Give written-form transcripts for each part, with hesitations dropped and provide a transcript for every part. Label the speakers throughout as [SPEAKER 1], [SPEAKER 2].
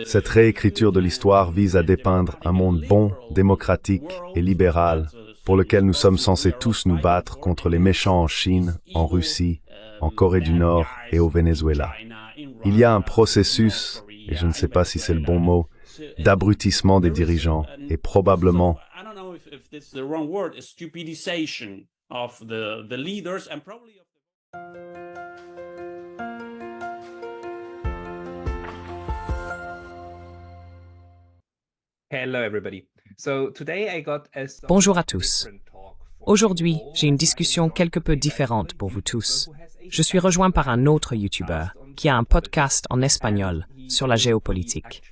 [SPEAKER 1] Cette réécriture de l'histoire vise à dépeindre un monde bon, démocratique et libéral, pour lequel nous sommes censés tous nous battre contre les méchants en Chine, en Russie, en Corée du Nord et au Venezuela. Il y a un processus, et je ne sais pas si c'est le bon mot, d'abrutissement des dirigeants et probablement
[SPEAKER 2] Bonjour à tous. Aujourd'hui, j'ai une discussion quelque peu différente pour vous tous. Je suis rejoint par un autre YouTuber qui a un podcast en espagnol sur la géopolitique.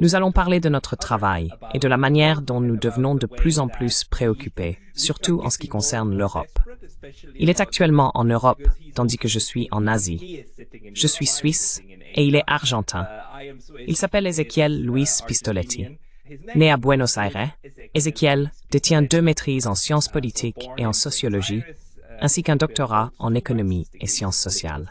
[SPEAKER 2] Nous allons parler de notre travail et de la manière dont nous devenons de plus en plus préoccupés, surtout en ce qui concerne l'Europe. Il est actuellement en Europe, tandis que je suis en Asie. Je suis suisse et il est argentin. Il s'appelle Ezequiel Luis Pistoletti. Né à Buenos Aires, Ezequiel détient 2 maîtrises en sciences politiques et en sociologie, ainsi qu'un doctorat en économie et sciences sociales.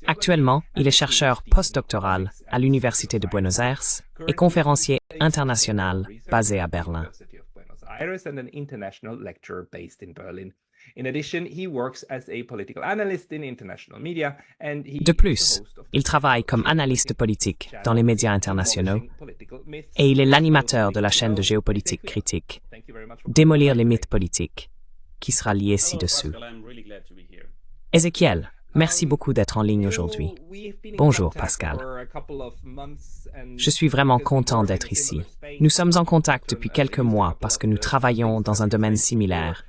[SPEAKER 2] Actuellement, il est chercheur postdoctoral à l'Université de Buenos Aires et conférencier international basé à Berlin. De plus, il travaille comme analyste politique dans les médias internationaux et il est l'animateur de la chaîne de géopolitique critique, Démolir les mythes politiques, qui sera liée ci-dessous. Ezequiel, merci beaucoup d'être en ligne aujourd'hui. Bonjour Pascal. Je suis vraiment content d'être ici. Nous sommes en contact depuis quelques mois parce que nous travaillons dans un domaine similaire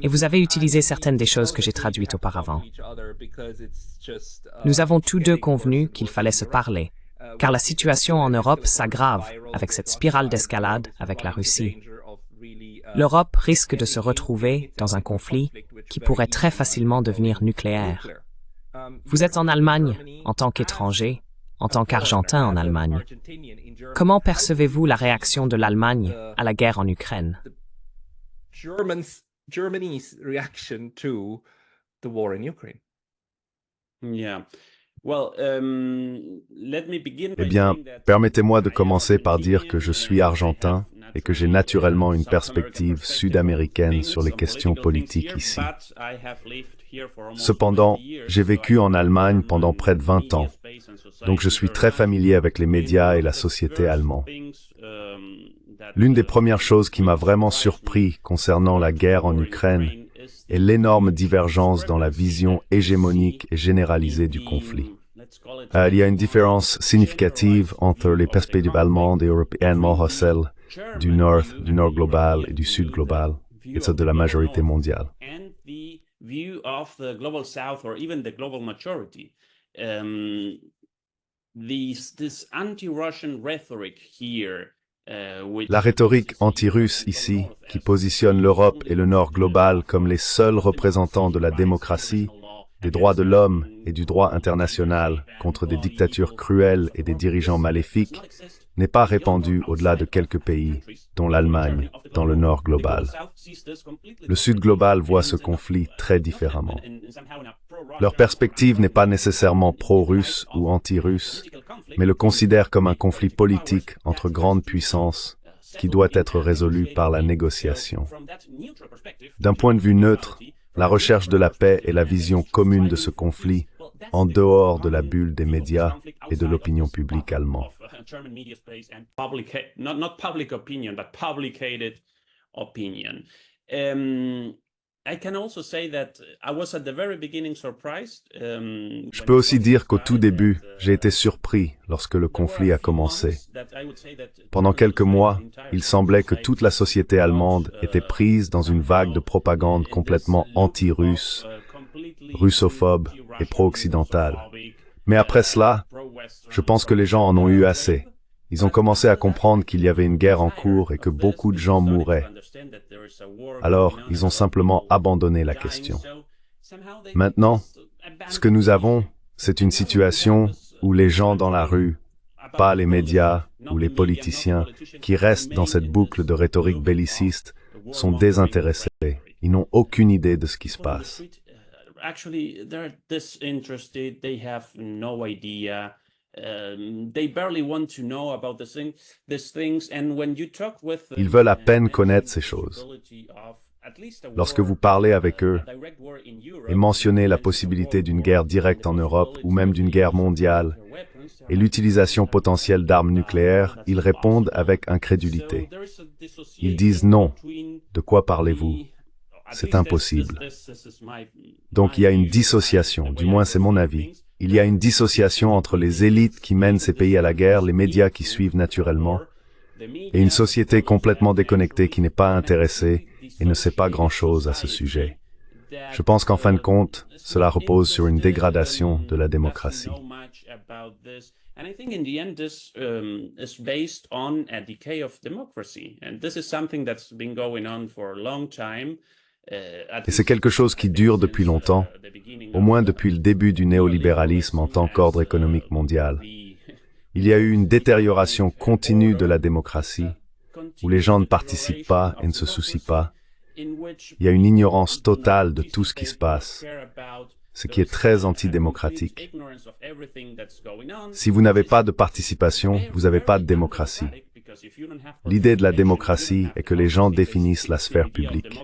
[SPEAKER 2] et vous avez utilisé certaines des choses que j'ai traduites auparavant. Nous avons tous deux convenu qu'il fallait se parler, car la situation en Europe s'aggrave avec cette spirale d'escalade avec la Russie. L'Europe risque de se retrouver dans un conflit qui pourrait très facilement devenir nucléaire. Vous êtes en Allemagne en tant qu'étranger, en tant qu'Argentin en Allemagne. Comment percevez-vous la réaction de l'Allemagne à la guerre en Ukraine?
[SPEAKER 3] Germany's reaction to the war in Ukraine.
[SPEAKER 1] Eh bien, permettez-moi de commencer par dire que je suis argentin et que j'ai naturellement une perspective sud-américaine sur les questions politiques ici. Cependant, j'ai vécu en Allemagne pendant près de 20 ans, donc je suis très familier avec les médias et la société allemande. L'une des premières choses qui m'a vraiment surpris concernant la guerre en Ukraine est l'énorme divergence dans la vision hégémonique et généralisée du conflit. Il y a une différence significative entre les perspectives allemandes et européennes morales du Nord global et du Sud global, et celle de la majorité mondiale. La rhétorique anti-russe ici, qui positionne l'Europe et le Nord global comme les seuls représentants de la démocratie, des droits de l'homme et du droit international contre des dictatures cruelles et des dirigeants maléfiques, n'est pas répandue au-delà de quelques pays, dont l'Allemagne, dans le Nord global. Le Sud global voit ce conflit très différemment. Leur perspective n'est pas nécessairement pro-russe ou anti-russe, mais le considère comme un conflit politique entre grandes puissances qui doit être résolu par la négociation. D'un point de vue neutre, la recherche de la paix et la vision commune de ce conflit, en dehors de la bulle des médias et de l'opinion publique allemande. Je peux aussi dire qu'au tout début, j'ai été surpris lorsque le conflit a commencé. Pendant quelques mois, il semblait que toute la société allemande était prise dans une vague de propagande complètement anti-russe, russophobe et pro-occidentale. Mais après cela, je pense que les gens en ont eu assez. Ils ont commencé à comprendre qu'il y avait une guerre en cours et que beaucoup de gens mouraient. Alors, ils ont simplement abandonné la question. Maintenant, ce que nous avons, c'est une situation où les gens dans la rue, pas les médias ou les politiciens, qui restent dans cette boucle de rhétorique belliciste, sont désintéressés. Ils n'ont aucune idée de ce qui se passe.
[SPEAKER 4] actually they're disinterested. They have no idea. They barely want to know about these things. And when you talk with them,
[SPEAKER 1] Ils veulent à peine connaître ces choses. Lorsque vous parlez avec eux et mentionnez la possibilité d'une guerre directe en Europe ou même d'une guerre mondiale et l'utilisation potentielle d'armes nucléaires, ils répondent avec incrédulité. Ils disent non. De quoi parlez-vous? C'est impossible. Donc il y a une dissociation, du moins c'est mon avis. Il y a une dissociation entre les élites qui mènent ces pays à la guerre, les médias qui suivent naturellement, et une société complètement déconnectée qui n'est pas intéressée et ne sait pas grand-chose à ce sujet. Je pense qu'en fin de compte, cela repose sur une dégradation de la démocratie.
[SPEAKER 4] And I think in the end this is based on a decay of democracy. And this is something that's been going on for a long time.
[SPEAKER 1] Et c'est quelque chose qui dure depuis longtemps, au moins depuis le début du néolibéralisme en tant qu'ordre économique mondial. Il y a eu une détérioration continue de la démocratie, où les gens ne participent pas et ne se soucient pas. Il y a une ignorance totale de tout ce qui se passe, ce qui est très antidémocratique. Si vous n'avez pas de participation, vous n'avez pas de démocratie. L'idée de la démocratie est que les gens définissent la sphère publique.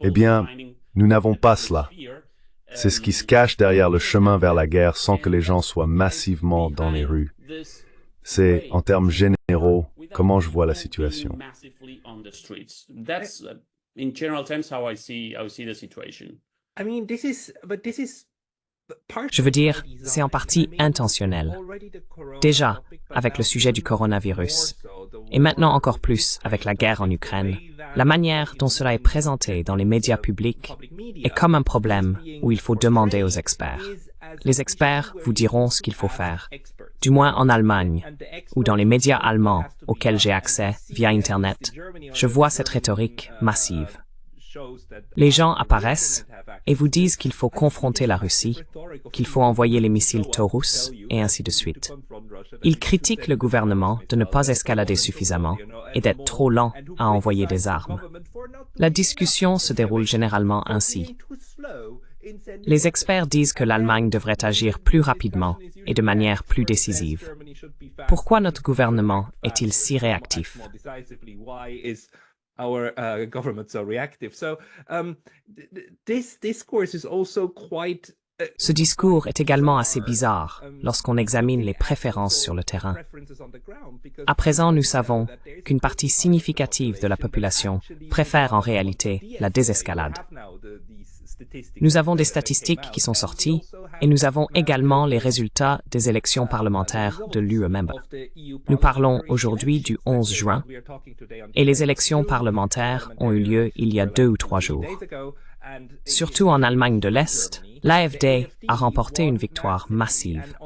[SPEAKER 1] Eh bien, nous n'avons pas cela. C'est ce qui se cache derrière le chemin vers la guerre sans que les gens soient massivement dans les rues. C'est, en termes généraux, comment je vois la situation.
[SPEAKER 2] Je veux dire, c'est en partie intentionnel. Déjà, avec le sujet du coronavirus, et maintenant encore plus avec la guerre en Ukraine, la manière dont cela est présenté dans les médias publics est comme un problème où il faut demander aux experts. Les experts vous diront ce qu'il faut faire, du moins en Allemagne, ou dans les médias allemands auxquels j'ai accès via Internet. Je vois cette rhétorique massive. Les gens apparaissent et vous disent qu'il faut confronter la Russie, qu'il faut envoyer les missiles Taurus, et ainsi de suite. Ils critiquent le gouvernement de ne pas escalader suffisamment et d'être trop lent à envoyer des armes. La discussion se déroule généralement ainsi. Les experts disent que l'Allemagne devrait agir plus rapidement et de manière plus décisive. Pourquoi notre gouvernement est-il si réactif?
[SPEAKER 3] Our government so reactive. So this discourse is also quite.
[SPEAKER 2] Ce discours est également assez bizarre lorsqu'on examine les préférences sur le terrain. À présent, nous savons qu'une partie significative de la population préfère en réalité la désescalade. Nous avons des statistiques qui sont sorties et nous avons également les résultats des élections parlementaires de l'UE membre. Nous parlons aujourd'hui du 11 juin et les élections parlementaires ont eu lieu il y a 2 ou 3 jours. Surtout en Allemagne de l'Est, l'AfD a remporté une victoire massive.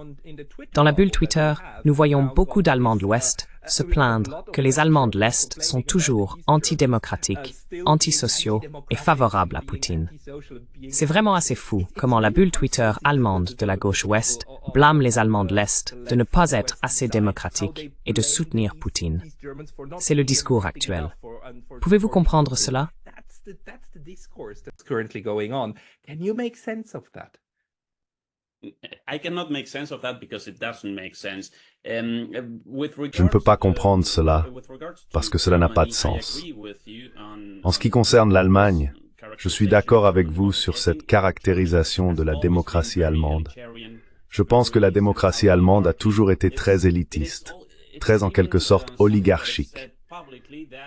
[SPEAKER 2] Dans la bulle Twitter, nous voyons beaucoup d'Allemands de l'Ouest se plaindre que les Allemands de l'Est sont toujours antidémocratiques, antisociaux et favorables à Poutine. C'est vraiment assez fou comment la bulle Twitter allemande de la gauche ouest blâme les Allemands de l'Est de ne pas être assez démocratiques et de soutenir Poutine. C'est le discours actuel. Pouvez-vous comprendre cela?
[SPEAKER 3] That's the discourse that's currently going on. Can you make sense of that?
[SPEAKER 4] I cannot make sense of that because it doesn't make sense.
[SPEAKER 1] Je ne peux pas comprendre cela parce que cela n'a pas de sens. En ce qui concerne l'Allemagne, je suis d'accord avec vous sur cette caractérisation de la démocratie allemande. Je pense que la démocratie allemande a toujours été très élitiste, très en quelque sorte oligarchique.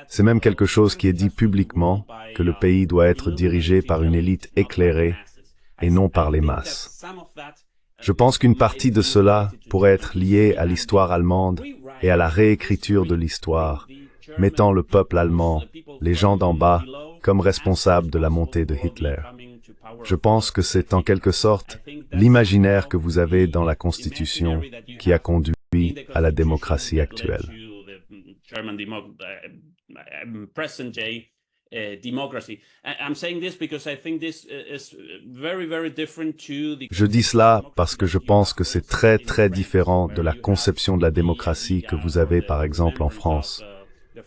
[SPEAKER 1] C'est même quelque chose qui est dit publiquement, que le pays doit être dirigé par une élite éclairée et non par les masses. Je pense qu'une partie de cela pourrait être liée à l'histoire allemande et à la réécriture de l'histoire, mettant le peuple allemand, les gens d'en bas, comme responsables de la montée de Hitler. Je pense que c'est en quelque sorte l'imaginaire que vous avez dans la Constitution qui a conduit à la démocratie actuelle. Je dis cela parce que je pense que c'est très très différent de la conception de la démocratie que vous avez par exemple en France.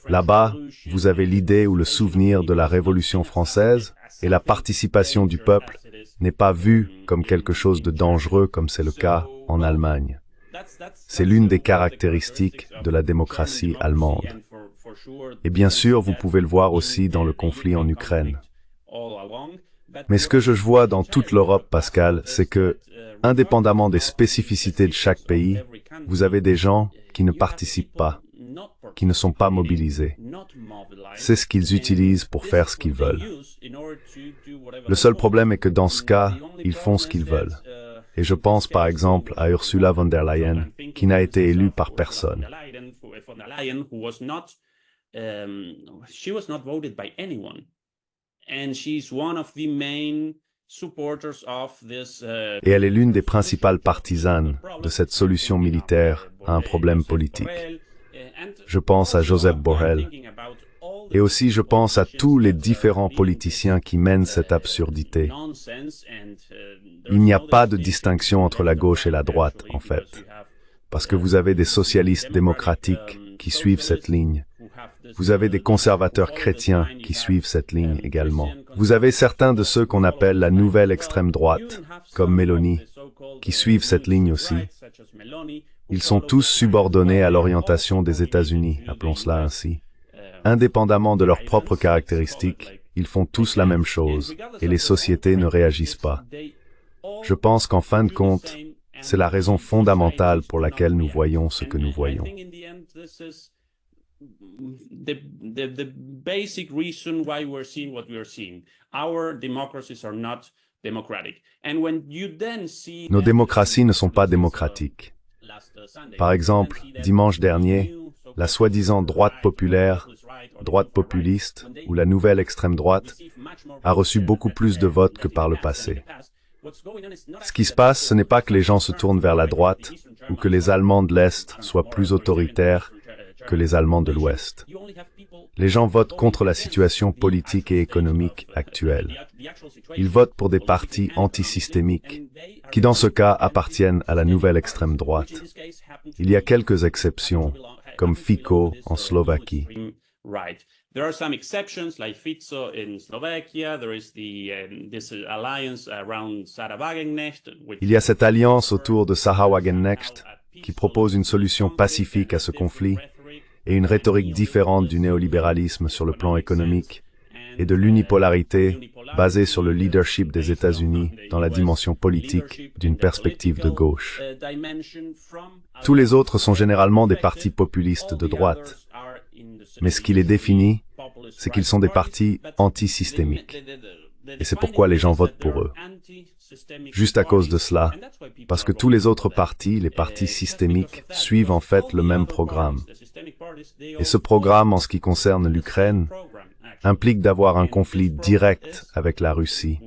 [SPEAKER 1] Là-bas, vous avez l'idée ou le souvenir de la Révolution française et la participation du peuple n'est pas vu comme quelque chose de dangereux comme c'est le cas en Allemagne. C'est l'une des caractéristiques de la démocratie allemande. Et bien sûr, vous pouvez le voir aussi dans le conflit en Ukraine. Mais ce que je vois dans toute l'Europe, Pascal, c'est que, indépendamment des spécificités de chaque pays, vous avez des gens qui ne participent pas, qui ne sont pas mobilisés. C'est ce qu'ils utilisent pour faire ce qu'ils veulent. Le seul problème est que dans ce cas, ils font ce qu'ils veulent. Et je pense par exemple à Ursula von der Leyen, qui n'a été élue par personne. Et elle est l'une des principales partisanes de cette solution militaire à un problème politique. Je pense à Josep Borrell. Et aussi je pense à tous les différents politiciens qui mènent cette absurdité. Il n'y a pas de distinction entre la gauche et la droite, en fait. Parce que vous avez des socialistes démocratiques qui suivent cette ligne. Vous avez des conservateurs chrétiens qui suivent cette ligne également. Vous avez certains de ceux qu'on appelle la nouvelle extrême droite, comme Meloni, qui suivent cette ligne aussi. Ils sont tous subordonnés à l'orientation des États-Unis, appelons cela ainsi. Indépendamment de leurs propres caractéristiques, ils font tous la même chose, et les sociétés ne réagissent pas. Je pense qu'en fin de compte, c'est la raison fondamentale pour laquelle nous voyons ce que nous voyons.
[SPEAKER 4] The basic reason why we're seeing what we are seeing. Our democracies are not democratic. And when you then see
[SPEAKER 1] Nos démocraties ne sont pas démocratiques. Par exemple, dimanche dernier, la soi-disant droite populaire, droite populiste ou la nouvelle extrême droite a reçu beaucoup plus de votes que par le passé. Ce qui se passe, ce n'est pas que les gens se tournent vers la droite ou que les Allemands de l'Est soient plus autoritaires que les Allemands de l'Ouest. Les gens votent contre la situation politique et économique actuelle. Ils votent pour des partis antisystémiques, qui dans ce cas appartiennent à la nouvelle extrême droite. Il y a quelques exceptions, comme Fico en Slovaquie.
[SPEAKER 4] There are some exceptions, like Fico in Slovakia. There is this alliance around Sarah Wagenknecht.
[SPEAKER 1] Il y a cette alliance autour de Sarah Wagenknecht qui propose une solution pacifique à ce conflit et une rhétorique différente du néolibéralisme sur le plan économique et de l'unipolarité basée sur le leadership des États-Unis dans la dimension politique d'une perspective de gauche. Tous les autres sont généralement des partis populistes de droite. Mais ce qui les définit, c'est qu'ils sont des partis antisystémiques. Et c'est pourquoi les gens votent pour eux. Juste à cause de cela, parce que tous les autres partis, les partis systémiques, suivent en fait le même programme. Et ce programme, en ce qui concerne l'Ukraine, implique d'avoir un conflit direct avec la Russie.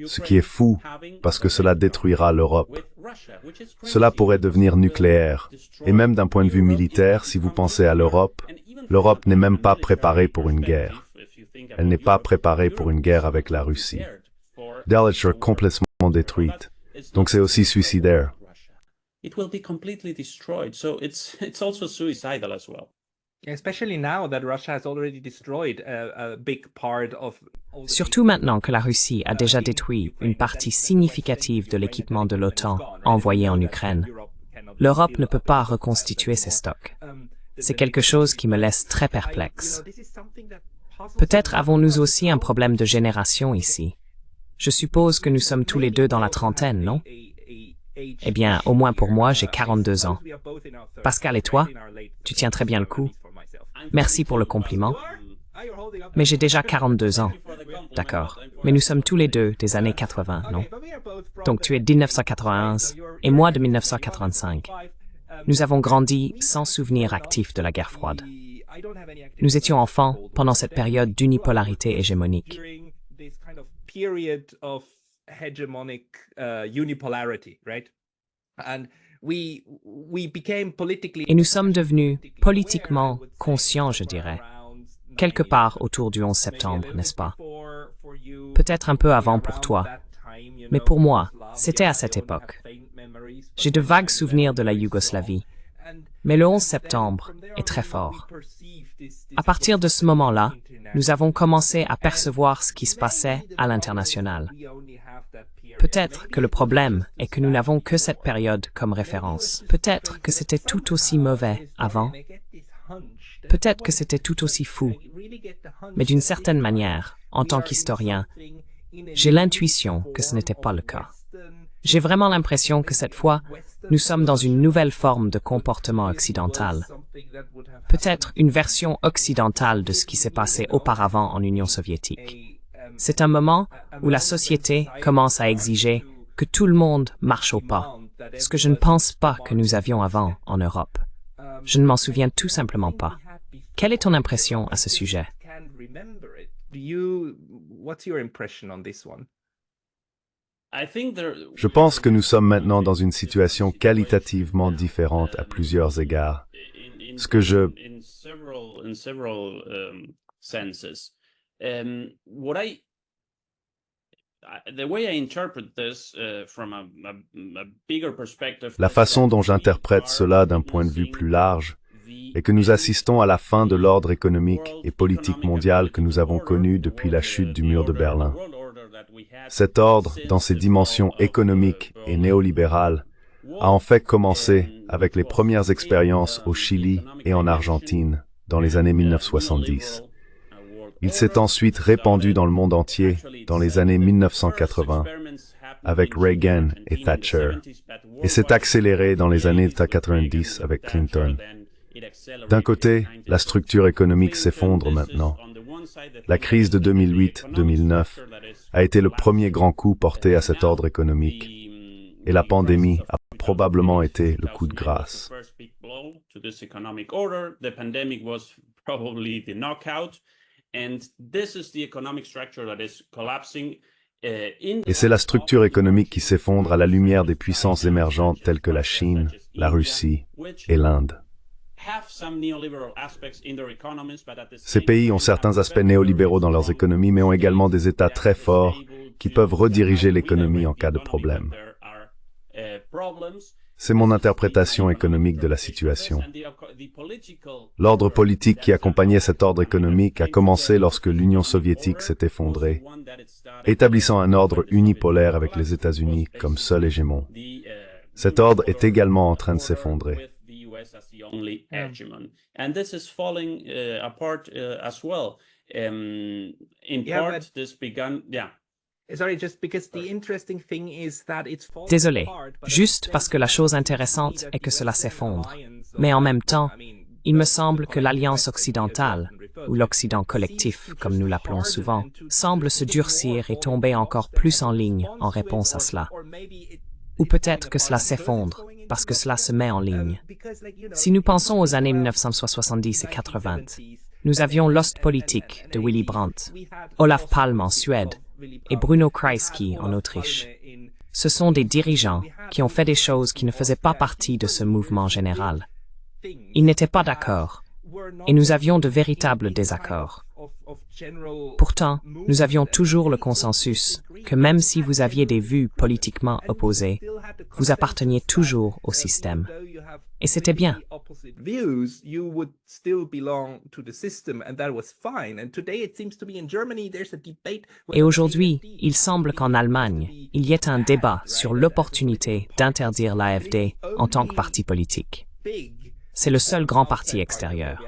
[SPEAKER 1] Ce qui est fou, parce que cela détruira l'Europe. Cela pourrait devenir nucléaire. Et même d'un point de vue militaire, si vous pensez à l'Europe, l'Europe n'est même pas préparée pour une guerre. Elle n'est pas préparée pour une guerre avec la Russie. D'elle être complètement détruite. Donc c'est aussi suicidaire.
[SPEAKER 4] It will be completely destroyed. So it's also suicidal as well.
[SPEAKER 3] Especially now that Russia has already destroyed a big part of.
[SPEAKER 2] Surtout maintenant que la Russie a déjà détruit une partie significative de l'équipement de l'OTAN envoyé en Ukraine. L'Europe ne peut pas reconstituer ses stocks. C'est quelque chose qui me laisse très perplexe. Peut-être avons-nous aussi un problème de génération ici. Je suppose que nous sommes tous les deux dans la trentaine, non? Eh bien, au moins pour moi, j'ai 42 ans. Pascal et toi? Tu tiens très bien le coup. Merci pour le compliment. Mais j'ai déjà 42 ans. D'accord. Mais nous sommes tous les deux des années 80, non? Donc tu es de 1991 et moi de 1985. Nous avons grandi sans souvenir actif de la guerre froide. Nous étions enfants pendant cette période d'unipolarité hégémonique. Et nous sommes devenus politiquement conscients, je dirais, quelque part autour du 11 septembre, n'est-ce pas? Peut-être un peu avant pour toi, mais pour moi, c'était à cette époque. J'ai de vagues souvenirs de la Yougoslavie, mais le 11 septembre est très fort. À partir de ce moment-là, nous avons commencé à percevoir ce qui se passait à l'international. Peut-être que le problème est que nous n'avons que cette période comme référence. Peut-être que c'était tout aussi mauvais avant. Peut-être que c'était tout aussi fou. Mais d'une certaine manière, en tant qu'historien, j'ai l'intuition que ce n'était pas le cas. J'ai vraiment l'impression que cette fois, nous sommes dans une nouvelle forme de comportement occidental. Peut-être une version occidentale de ce qui s'est passé auparavant en Union soviétique. C'est un moment où la société commence à exiger que tout le monde marche au pas, ce que je ne pense pas que nous avions avant en Europe. Je ne m'en souviens tout simplement pas. Quelle est ton impression à ce sujet?
[SPEAKER 1] Je pense que nous sommes maintenant dans une situation qualitativement différente à plusieurs égards. Ce que je... La façon dont j'interprète cela d'un point de vue plus large est que nous assistons à la fin de l'ordre économique et politique mondial que nous avons connu depuis la chute du mur de Berlin. Cet ordre, dans ses dimensions économiques et néolibérales, a en fait commencé avec les premières expériences au Chili et en Argentine dans les années 1970. Il s'est ensuite répandu dans le monde entier dans les années 1980 avec Reagan et Thatcher et s'est accéléré dans les années 90 avec Clinton. D'un côté, la structure économique s'effondre maintenant. La crise de 2008-2009 a été le premier grand coup porté à cet ordre économique et la pandémie a probablement été le coup de grâce. Et c'est la structure économique qui s'effondre à la lumière des puissances émergentes telles que la Chine, la Russie et l'Inde. Ces pays ont certains aspects néolibéraux dans leurs économies, mais ont également des États très forts qui peuvent rediriger l'économie en cas de problème. C'est mon interprétation économique de la situation. L'ordre politique qui accompagnait cet ordre économique a commencé lorsque l'Union soviétique s'est effondrée, établissant un ordre unipolaire avec les États-Unis comme seul hégémon. Cet ordre est également en train de s'effondrer.
[SPEAKER 4] And this is falling apart as well. In part, this began,
[SPEAKER 2] Désolé, juste parce que la chose intéressante est que cela s'effondre. Mais en même temps, il me semble que l'Alliance occidentale, ou l'Occident collectif, comme nous l'appelons souvent, semble se durcir et tomber encore plus en ligne en réponse à cela. Ou peut-être que cela s'effondre, parce que cela se met en ligne. Si nous pensons aux années 1970 et 80, nous avions l'Ostpolitik de Willy Brandt, Olof Palme en Suède et Bruno Kreisky en Autriche. Ce sont des dirigeants qui ont fait des choses qui ne faisaient pas partie de ce mouvement général. Ils n'étaient pas d'accord, et nous avions de véritables désaccords. Pourtant, nous avions toujours le consensus que même si vous aviez des vues politiquement opposées, vous apparteniez toujours au système. Et c'était bien. Et aujourd'hui, il semble qu'en Allemagne, il y ait un débat sur l'opportunité d'interdire l'AfD en tant que parti politique. C'est le seul grand parti extérieur.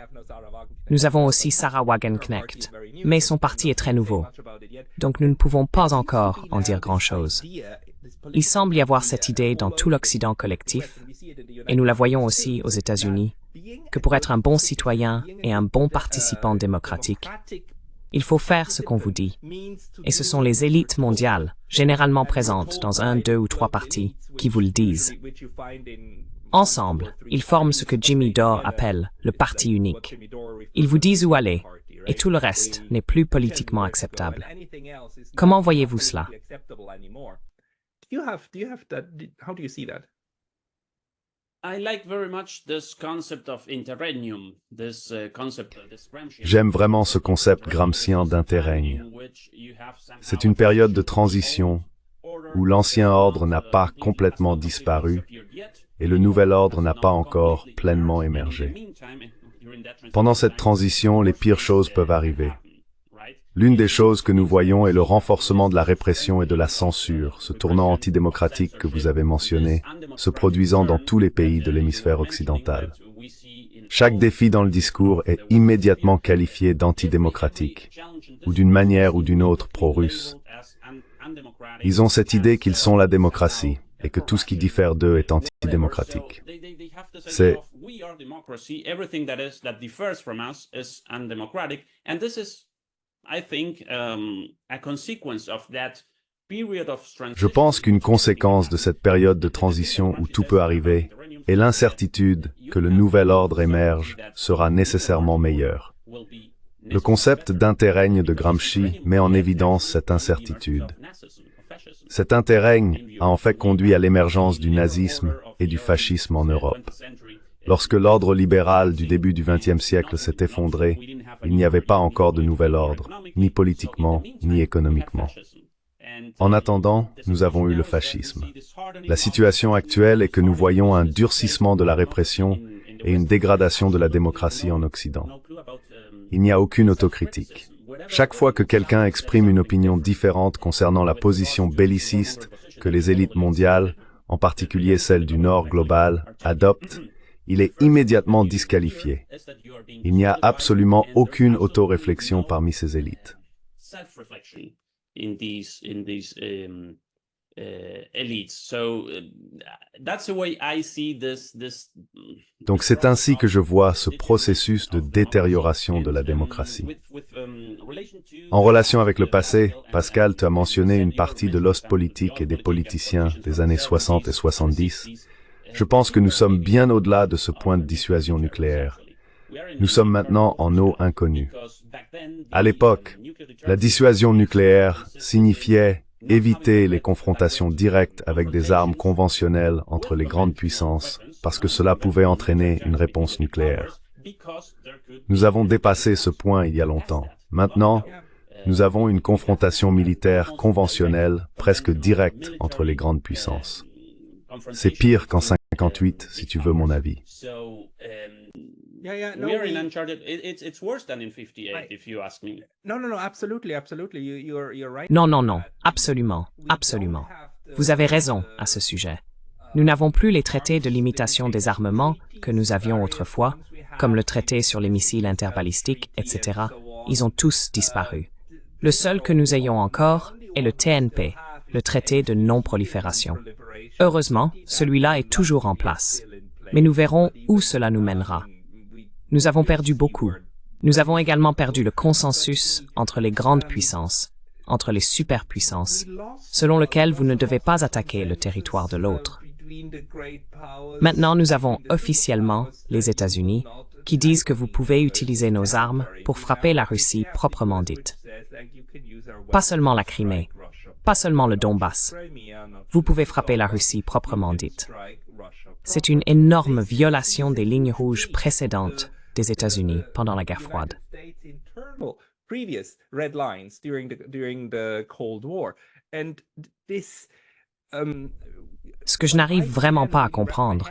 [SPEAKER 2] Nous avons aussi Sarah Wagenknecht, mais son parti est très nouveau, donc nous ne pouvons pas encore en dire grand-chose. Il semble y avoir cette idée dans tout l'Occident collectif, et nous la voyons aussi aux États-Unis, que pour être un bon citoyen et un bon participant démocratique, il faut faire ce qu'on vous dit. Et ce sont les élites mondiales, généralement présentes dans un, deux ou trois partis, qui vous le disent. Ensemble, ils forment ce que Jimmy Dore appelle le parti unique. Ils vous disent où aller, et tout le reste n'est plus politiquement acceptable. Comment voyez-vous cela?
[SPEAKER 1] J'aime vraiment ce concept gramscien d'interrègne. C'est une période de transition où l'ancien ordre n'a pas complètement disparu et le nouvel ordre n'a pas encore pleinement émergé. Pendant cette transition, les pires choses peuvent arriver. L'une des choses que nous voyons est le renforcement de la répression et de la censure, ce tournant antidémocratique que vous avez mentionné, se produisant dans tous les pays de l'hémisphère occidental. Chaque défi dans le discours est immédiatement qualifié d'antidémocratique, ou d'une manière ou d'une autre pro-russe. Ils ont cette idée qu'ils sont la démocratie, et que tout ce qui diffère d'eux est antidémocratique. C'est Je pense qu'une conséquence de cette période de transition où tout peut arriver est l'incertitude que le nouvel ordre émerge sera nécessairement meilleur. Le concept d'interrègne de Gramsci met en évidence cette incertitude. Cet interrègne a en fait conduit à l'émergence du nazisme et du fascisme en Europe. Lorsque l'ordre libéral du début du XXe siècle s'est effondré, il n'y avait pas encore de nouvel ordre, ni politiquement, ni économiquement. En attendant, nous avons eu le fascisme. La situation actuelle est que nous voyons un durcissement de la répression et une dégradation de la démocratie en Occident. Il n'y a aucune autocritique. Chaque fois que quelqu'un exprime une opinion différente concernant la position belliciste que les élites mondiales, en particulier celle du Nord global, adoptent, il est immédiatement disqualifié. Il n'y a absolument aucune autoréflexion parmi ces élites. Donc c'est ainsi que je vois ce processus de détérioration de la démocratie. En relation avec le passé, Pascal, tu as mentionné une partie de l'os politique et des politiciens des années 60 et 70. Je pense que nous sommes bien au-delà de ce point de dissuasion nucléaire. Nous sommes maintenant en eau inconnue. À l'époque, la dissuasion nucléaire signifiait éviter les confrontations directes avec des armes conventionnelles entre les grandes puissances, parce que cela pouvait entraîner une réponse nucléaire. Nous avons dépassé ce point il y a longtemps. Maintenant, nous avons une confrontation militaire conventionnelle, presque directe, entre les grandes puissances. C'est pire qu'en 58, si tu veux mon avis.
[SPEAKER 4] We are in uncharted. It's worse than in 58, if you ask me.
[SPEAKER 3] No, absolutely. You're right.
[SPEAKER 2] Non, absolument, absolument. Vous avez raison à ce sujet. Nous n'avons plus les traités de limitation des armements que nous avions autrefois, comme le traité sur les missiles interbalistiques, etc. Ils ont tous disparu. Le seul que nous ayons encore est le TNP, le traité de non-prolifération. Heureusement, celui-là est toujours en place. Mais nous verrons où cela nous mènera. Nous avons perdu beaucoup. Nous avons également perdu le consensus entre les grandes puissances, entre les superpuissances, selon lequel vous ne devez pas attaquer le territoire de l'autre. Maintenant, nous avons officiellement les États-Unis qui disent que vous pouvez utiliser nos armes pour frapper la Russie proprement dite. Pas seulement la Crimée, pas seulement le Donbass. Vous pouvez frapper la Russie proprement dite. C'est une énorme violation des lignes rouges précédentes des États-Unis pendant la guerre froide. Ce que je n'arrive vraiment pas à comprendre,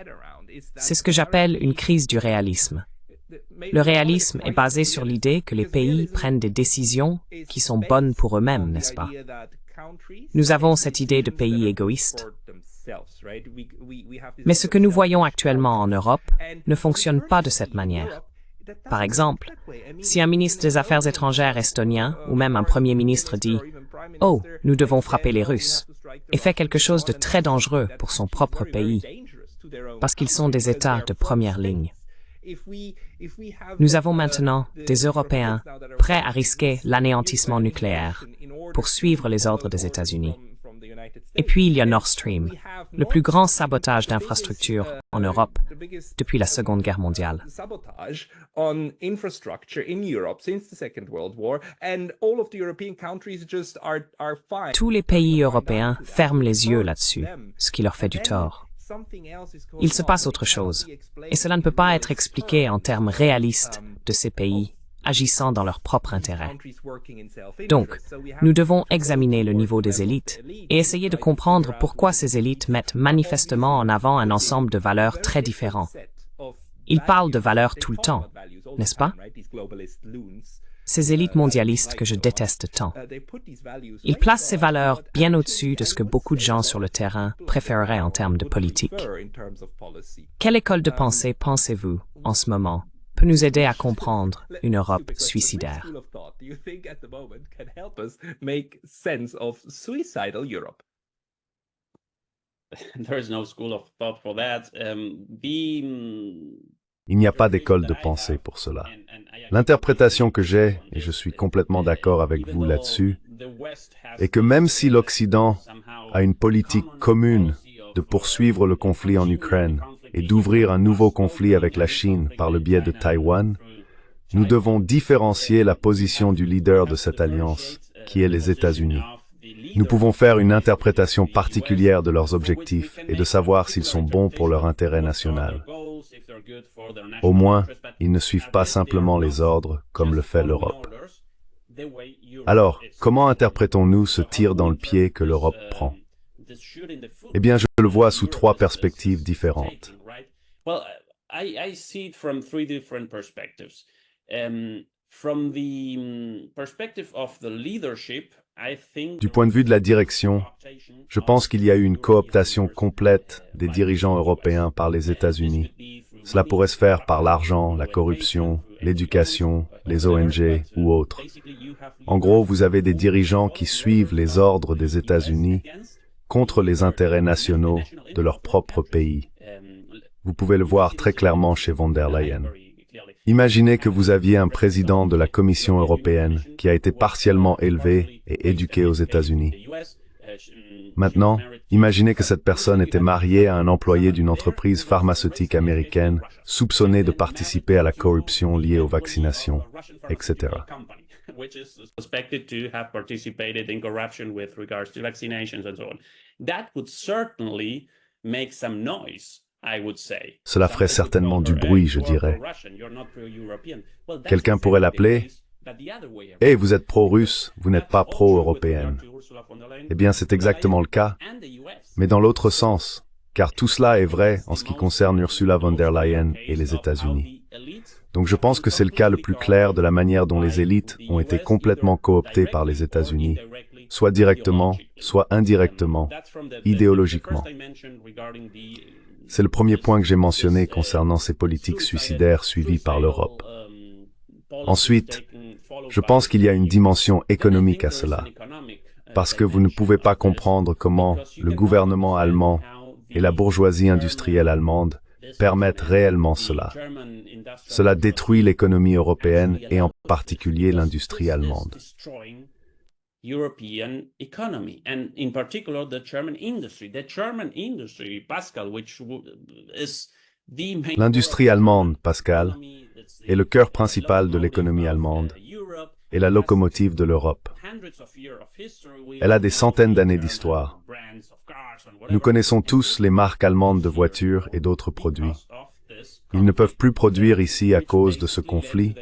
[SPEAKER 2] c'est ce que j'appelle une crise du réalisme. Le réalisme est basé sur l'idée que les pays prennent des décisions qui sont bonnes pour eux-mêmes, n'est-ce pas? Nous avons cette idée de pays égoïste. Mais ce que nous voyons actuellement en Europe ne fonctionne pas de cette manière. Par exemple, si un ministre des Affaires étrangères estonien ou même un premier ministre dit « Oh, nous devons frapper les Russes » et fait quelque chose de très dangereux pour son propre pays, parce qu'ils sont des États de première ligne. Nous avons maintenant des Européens prêts à risquer l'anéantissement nucléaire pour suivre les ordres des États-Unis. Et puis il y a Nord Stream, le plus grand sabotage d'infrastructures en Europe depuis la Seconde Guerre mondiale. Tous les pays européens ferment les yeux là-dessus, ce qui leur fait du tort. Il se passe autre chose, et cela ne peut pas être expliqué en termes réalistes de ces pays agissant dans leur propre intérêt. Donc, nous devons examiner le niveau des élites et essayer de comprendre pourquoi ces élites mettent manifestement en avant un ensemble de valeurs très différents. Ils parlent de valeurs tout le temps, n'est-ce pas? ces élites mondialistes que je déteste tant. Ils placent ces valeurs bien au-dessus de ce que beaucoup de gens sur le terrain préféreraient en termes de politique. Quelle école de pensée pensez-vous, en ce moment, peut nous aider à comprendre une Europe suicidaire?
[SPEAKER 4] There is no school of thought for that.
[SPEAKER 1] Il n'y a pas d'école de pensée pour cela. L'interprétation que j'ai, et je suis complètement d'accord avec vous là-dessus, est que même si l'Occident a une politique commune de poursuivre le conflit en Ukraine et d'ouvrir un nouveau conflit avec la Chine par le biais de Taïwan, nous devons différencier la position du leader de cette alliance, qui est les États-Unis. Nous pouvons faire une interprétation particulière de leurs objectifs et de savoir s'ils sont bons pour leur intérêt national. Au moins, ils ne suivent pas simplement les ordres comme le fait l'Europe. Alors, comment interprétons-nous ce tir dans le pied que l'Europe prend? Eh bien, je le vois sous trois perspectives différentes.
[SPEAKER 4] I see it from three different perspectives. From the perspective of the leadership, I think
[SPEAKER 1] Du point de vue de la direction, je pense qu'il y a eu une cooptation complète des dirigeants européens par les États-Unis. Cela pourrait se faire par l'argent, la corruption, l'éducation, les ONG ou autres. En gros, vous avez des dirigeants qui suivent les ordres des États-Unis contre les intérêts nationaux de leur propre pays. Vous pouvez le voir très clairement chez von der Leyen. Imaginez que vous aviez un président de la Commission européenne qui a été partiellement élevé et éduqué aux États-Unis. Maintenant, imaginez que cette personne était mariée à un employé d'une entreprise pharmaceutique américaine soupçonné de participer à la corruption liée aux vaccinations, etc. Cela ferait certainement du bruit, je dirais. Quelqu'un pourrait l'appeler « Hey, vous êtes pro-russe, vous n'êtes pas pro-européenne ». Eh bien, c'est exactement le cas, mais dans l'autre sens, car tout cela est vrai en ce qui concerne Ursula von der Leyen et les États-Unis. Donc je pense que c'est le cas le plus clair de la manière dont les élites ont été complètement cooptées par les États-Unis, soit directement, soit indirectement, idéologiquement. C'est le premier point que j'ai mentionné concernant ces politiques suicidaires suivies par l'Europe. Ensuite, je pense qu'il y a une dimension économique à cela, parce que vous ne pouvez pas comprendre comment le gouvernement allemand et la bourgeoisie industrielle allemande permettent réellement cela. Cela détruit l'économie européenne et en particulier l'industrie allemande.
[SPEAKER 4] European economy, and in particular the German industry. The German industry, Pascal, which is the main...
[SPEAKER 1] L'industrie allemande, Pascal, est le cœur principal de l'économie allemande et la locomotive de l'Europe. Elle a des centaines d'années d'histoire. Nous connaissons tous les marques allemandes de voitures et d'autres produits. Ils ne peuvent plus produire ici à cause de ce conflit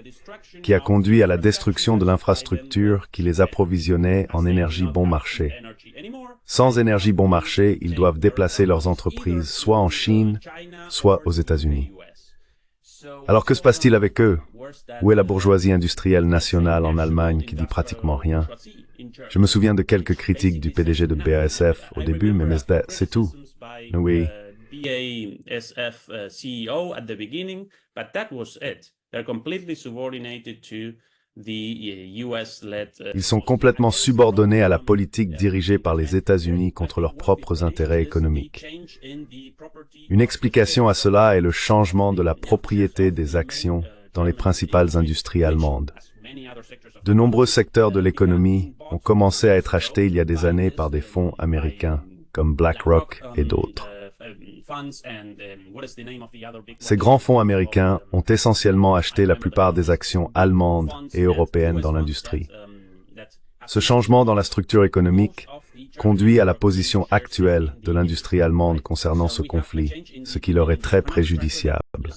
[SPEAKER 1] qui a conduit à la destruction de l'infrastructure qui les approvisionnait en énergie bon marché. Sans énergie bon marché, ils doivent déplacer leurs entreprises soit en Chine, soit aux États-Unis. Alors que se passe-t-il avec eux? Où est la bourgeoisie industrielle nationale en Allemagne qui dit pratiquement rien? Je me souviens de quelques critiques du PDG de BASF au début, mais c'est tout. Oui.
[SPEAKER 4] BASF CEO at the beginning, but that was it. They're completely subordinated to the US-led.
[SPEAKER 1] Ils sont complètement subordonnés à la politique dirigée par les États-Unis contre leurs propres intérêts économiques. Une explication à cela est le changement de la propriété des actions dans les principales industries allemandes. De nombreux secteurs de l'économie ont commencé à être achetés il y a des années par des fonds américains, comme BlackRock et d'autres. Ces grands fonds américains ont essentiellement acheté la plupart des actions allemandes et européennes dans l'industrie. Ce changement dans la structure économique conduit à la position actuelle de l'industrie allemande concernant ce conflit, ce qui leur est très préjudiciable.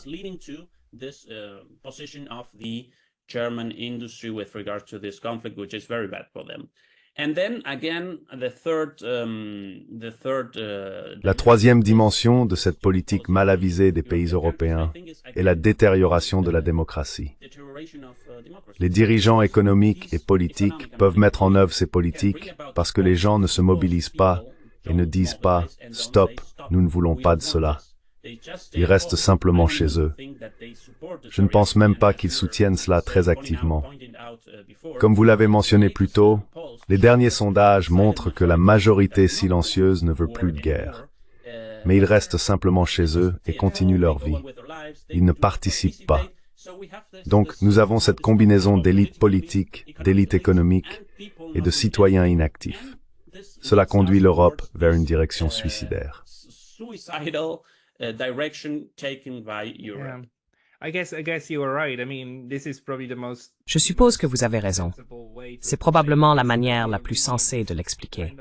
[SPEAKER 1] La troisième dimension de cette politique mal avisée des pays européens est la détérioration de la démocratie. Les dirigeants économiques et politiques peuvent mettre en œuvre ces politiques parce que les gens ne se mobilisent pas et ne disent pas « Stop, nous ne voulons pas de cela ». Ils restent simplement chez eux. Je ne pense même pas qu'ils soutiennent cela très activement. Comme vous l'avez mentionné plus tôt, les derniers sondages montrent que la majorité silencieuse ne veut plus de guerre. Mais ils restent simplement chez eux et continuent leur vie. Ils ne participent pas. Donc, nous avons cette combinaison d'élite politique, d'élite économique et de citoyens inactifs. Cela conduit l'Europe vers une direction suicidaire.
[SPEAKER 2] Je suppose que vous avez raison. C'est probablement la manière la plus sensée de l'expliquer.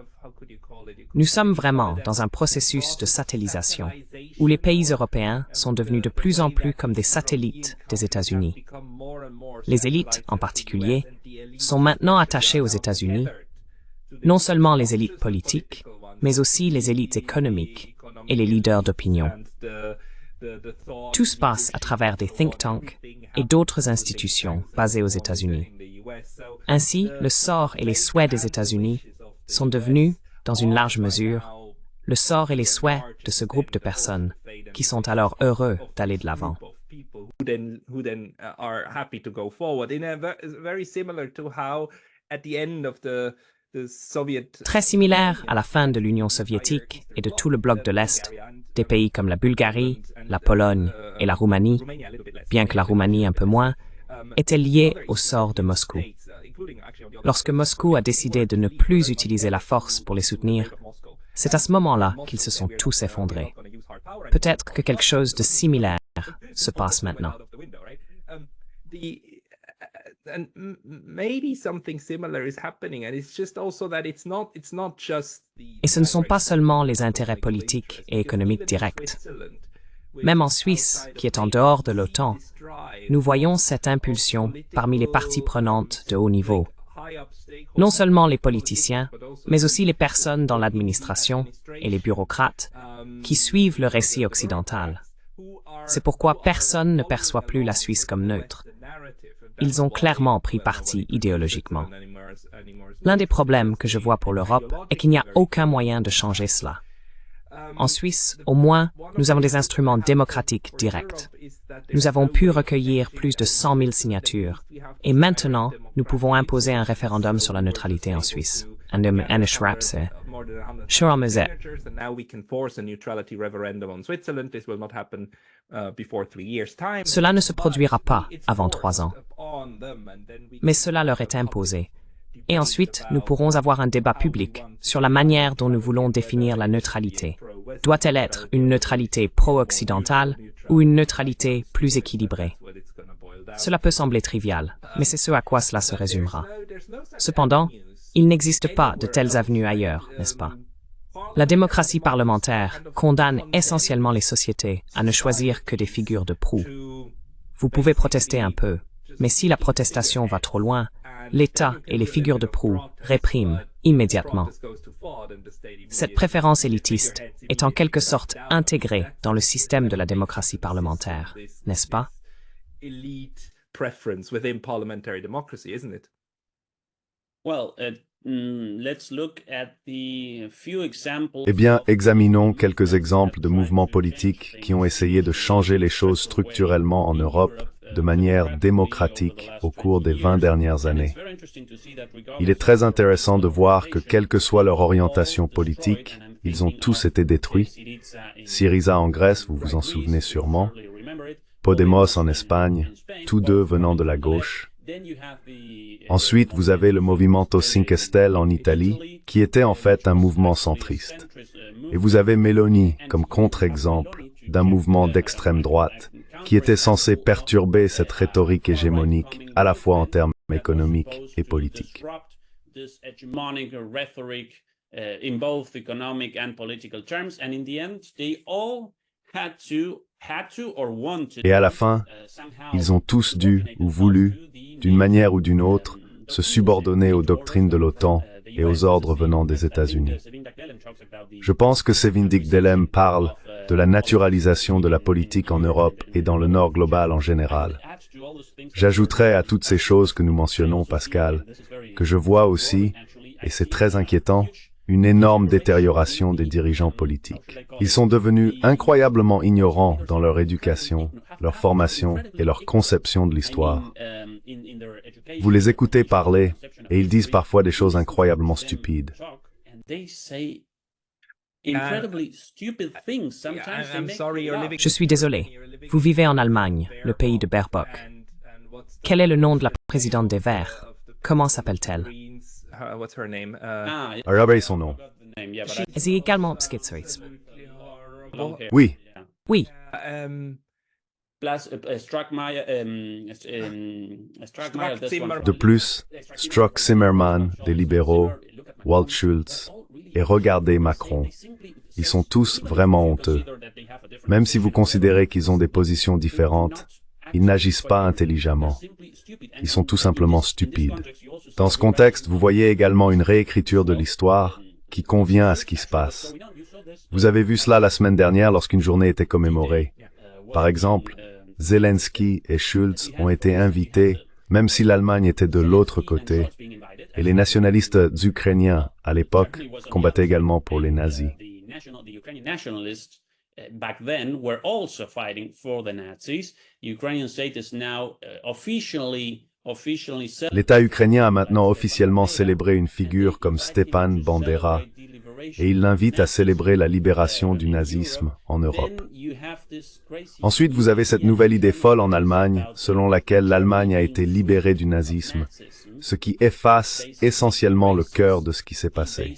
[SPEAKER 2] Nous sommes vraiment dans un processus de satellisation, où les pays européens sont devenus de plus en plus comme des satellites des États-Unis. Les élites, en particulier, sont maintenant attachées aux États-Unis, non seulement les élites politiques, mais aussi les élites économiques et les leaders d'opinion. Tout se passe à travers des think tanks et d'autres institutions basées aux États-Unis. Ainsi, le sort et les souhaits des États-Unis sont devenus, dans une large mesure, le sort et les souhaits de ce groupe de personnes qui sont alors heureux d'aller de l'avant. Très similaire à la fin de l'Union soviétique et de tout le bloc de l'Est, des pays comme la Bulgarie, la Pologne et la Roumanie, bien que la Roumanie un peu moins, étaient liés au sort de Moscou. Lorsque Moscou a décidé de ne plus utiliser la force pour les soutenir, c'est à ce moment-là qu'ils se sont tous effondrés. Peut-être que quelque chose de similaire se passe maintenant. Et ce ne sont pas seulement les intérêts politiques et économiques directs. Même en Suisse, qui est en dehors de l'OTAN, nous voyons cette impulsion parmi les parties prenantes de haut niveau. Non seulement les politiciens, mais aussi les personnes dans l'administration et les bureaucrates qui suivent le récit occidental. C'est pourquoi personne ne perçoit plus la Suisse comme neutre. Ils ont clairement pris parti idéologiquement. L'un des problèmes que je vois pour l'Europe est qu'il n'y a aucun moyen de changer cela. En Suisse, au moins, nous avons des instruments démocratiques directs. Nous avons pu recueillir plus de 100 000 signatures. Et maintenant, nous pouvons imposer un référendum sur la neutralité en Suisse. Cela ne se produira pas avant 3 ans. Mais cela leur est imposé. Et ensuite, nous pourrons avoir un débat public sur la manière dont nous voulons définir la neutralité. Doit-elle être une neutralité pro-occidentale ou une neutralité plus équilibrée? Cela peut sembler trivial, mais c'est ce à quoi cela se résumera. Cependant, il n'existe pas de telles avenues ailleurs, n'est-ce pas? La démocratie parlementaire condamne essentiellement les sociétés à ne choisir que des figures de proue. Vous pouvez protester un peu, mais si la protestation va trop loin, l'État et les figures de proue répriment immédiatement. Cette préférence élitiste est en quelque sorte intégrée dans le système de la démocratie parlementaire, n'est-ce pas?
[SPEAKER 1] Eh bien, examinons quelques exemples de mouvements politiques qui ont essayé de changer les choses structurellement en Europe de manière démocratique au cours des 20 dernières années. Il est très intéressant de voir que quelle que soit leur orientation politique, ils ont tous été détruits. Syriza en Grèce, vous vous en souvenez sûrement, Podemos en Espagne, tous deux venant de la gauche. Ensuite, vous avez le Movimento Cinque Stelle en Italie, qui était en fait un mouvement centriste. Et vous avez Meloni comme contre-exemple d'un mouvement d'extrême droite, qui était censé perturber cette rhétorique hégémonique, à la fois en termes économiques et politiques. Et à la fin, ils ont tous dû ou voulu, d'une manière ou d'une autre, se subordonner aux doctrines de l'OTAN et aux ordres venant des États-Unis. Je pense que Sevindik Delem parle de la naturalisation de la politique en Europe et dans le Nord global en général. J'ajouterai à toutes ces choses que nous mentionnons, Pascal, que je vois aussi, et c'est très inquiétant, une énorme détérioration des dirigeants politiques. Ils sont devenus incroyablement ignorants dans leur éducation, leur formation et leur conception de l'histoire. Vous les écoutez parler et ils disent parfois des choses incroyablement stupides.
[SPEAKER 2] Je suis désolé. Vous vivez en Allemagne, le pays de Baerbock. Quel est le nom de la présidente des Verts? Comment s'appelle-t-elle?
[SPEAKER 3] What's her name?
[SPEAKER 1] Regardez son nom.
[SPEAKER 2] Est-ce également schizoïsme?
[SPEAKER 1] Oui,
[SPEAKER 2] Oui,
[SPEAKER 1] de plus, Strzok Zimmermann, des libéraux, Walt Schulz, et regardez Macron. Ils sont tous vraiment honteux. Même si vous considérez qu'ils ont des positions différentes, ils n'agissent pas intelligemment. Ils sont tout simplement stupides. Dans ce contexte, vous voyez également une réécriture de l'histoire qui convient à ce qui se passe. Vous avez vu cela la semaine dernière lorsqu'une journée était commémorée. Par exemple, Zelensky et Schulz ont été invités, même si l'Allemagne était de l'autre côté, et les nationalistes ukrainiens, à l'époque, combattaient également pour les nazis.
[SPEAKER 4] Back then were also fighting for the Nazis. The Ukrainian state is now officially
[SPEAKER 1] L'État ukrainien a maintenant officiellement célébré une figure comme Stepan Bandera et il l'invite à célébrer la libération du nazisme en Europe. Ensuite, vous avez cette nouvelle idée folle en Allemagne, selon laquelle l'Allemagne a été libérée du nazisme, ce qui efface essentiellement le cœur de ce qui s'est passé.